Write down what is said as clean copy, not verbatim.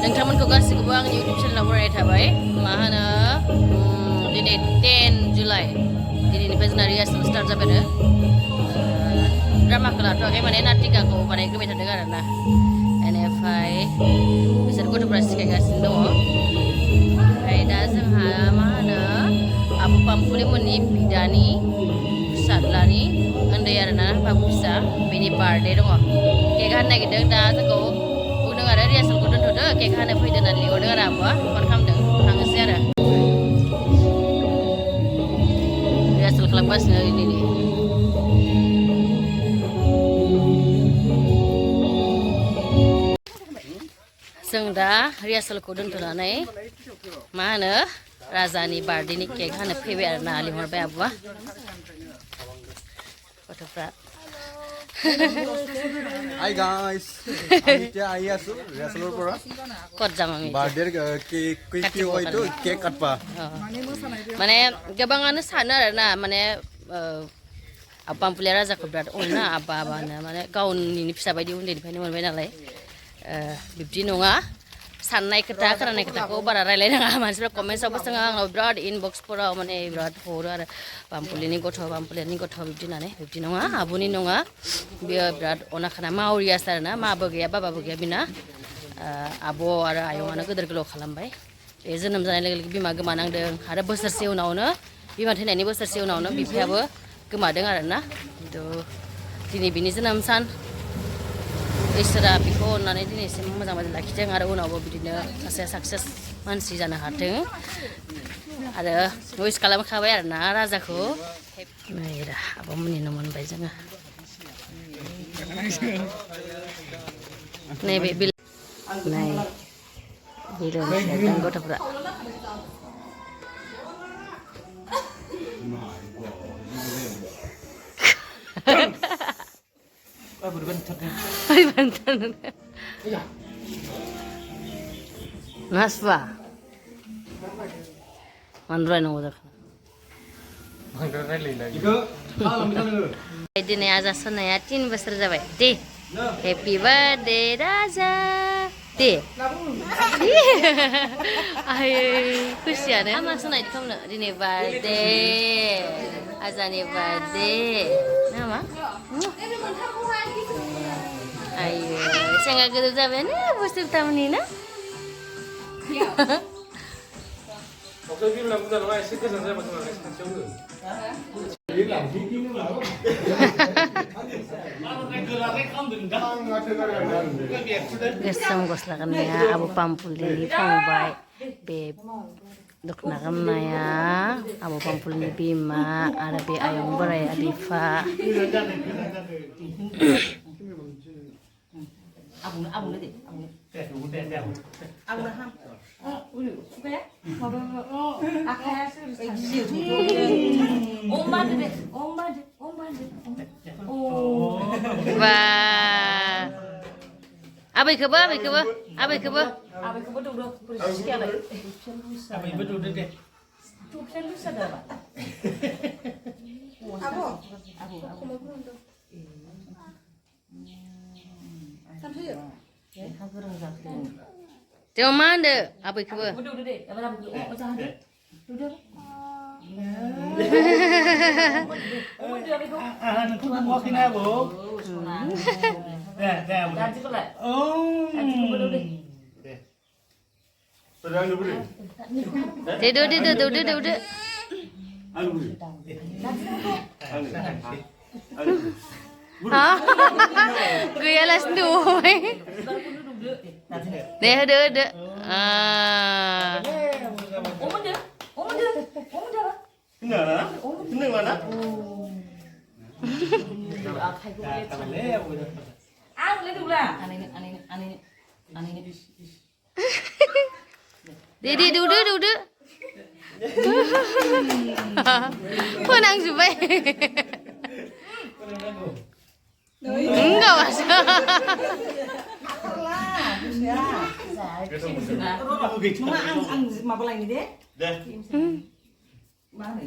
नोंथांमोनखौ गासिखौबो आंनि इउटुब चेनेलाव बरायनाय थाबाय मा होनो दिनै 10 जुलाइ दिनैनिफ्राय जोंना रिहार्सेल स्टार्ट जाबाय आरो ड्रामाखौ लाथ'वाखै माने नाटिकाखौ बानायग्रोबाय थादों आरो ना बेनिफ्राय बिसोर गथ'फ्रा सिखायगासिनो दङ ओमफ्राय दा जोंहा मा होनो आब' पाम्पुलिमोननि बिदानि फिसाज्लानि उन्दै आरो ना बाबु फिसा बेनि बार्थडे दङ केक हानो नागिरदों दा जोंखौ बुंदों आरो रिहार्सेलखौ दोनथ'दो केक हानो फैदो होननानै लिंहरदों आरो आब'आ फन खालामदों थांनोसै आरो रिहार्सेल खालामगासिनो दिनै जों दा रिहार्सेलखौ दोनथ'नानै मा होनो राजानि बार्थडेनि केक हानो फैबाय आरो ना लिंहरबाय आब'आ गथ'फ्रा Hi guys, আমি আছো ৰেচলৰ পৰা ক'ত যাম আমি বাৰ্থডেৰ কেক হয়তো কেক কাটবা माने गोबाङानो सानो आरोना माने पाम्पुलिया राजाखौ बिराद अनो आब्बा आबानो माने गावनि फिसा बायदि उन्दैनिफ्रायनो मोनबाय नालाय बिब्दि नङा साननाय खोथा खोनानाय खोथाखौ बारा रायलायनाङा मानसिफ्रा कमेन्ट्सआवबो जोङो आंनाव बिराद इनबक्सफोराव माने बिराद हरो आरो पाम्पुलिनि गथ' बिब्दि होननानै बिब्दि नङा आब'नि नङा बियो बिराद अनाखाना मावरियासो आरोना माबो गैया बाबाबो गैया बिना आब' आरो आयंआनो गोदोर गोलाव खालामबाय बे जोनोम जानाय लोगो लोगो बिमा गोमानांदों आरो बोसोरसे उनावनो बिमा थैनायनि बोसोरसे उनावनो बिफायाबो गोमादों आरोना खिन्थु दिनै बिनि जोनोम सान इसोरा बिखौ अननानै दिनैसिम मोजां मोजां लाखिदों आरो उनावबो बिदिनो सासे साक्सेस मानसि जानो हाथों आरो उइस खालामखाबाय आरोना राजाखौ नै रा आब'मोननि न' मोनबाय जोङो नैबे नै बिलोनिफ्राय गथ'फ्रा Nasba Mandrai nunggu dah. Ini aja senaya 3 besar jabai. Di Happy birthday Raja. Di Ayo khusyar ya. Ama senaya kamu nak ini birthday. Aja ni birthday. Nama? Ayo, saya nggak gitu jabai ni. Bosip tamu ni na. Gesam goslakannya Abu Pampuli Pongbai Beb Doknakamna ya Abu Pampuli Bima ada be ayong berai Adifa Abu nanti Abu ham Wah, abai keba duduk sekian lagi. Abai duduk deh. Tuhan bisa dah. Abu. Sampai yuk. Tengok mana abai keba. Duduk deh. Duduk. Duduk. Hah? Gue alas duwe. Duduk. Ini mana? Boleh dulu lah. Aneh. Dede duduk. Penang juga. Enggak mas. Cuma ang mabala ini deh. Mana?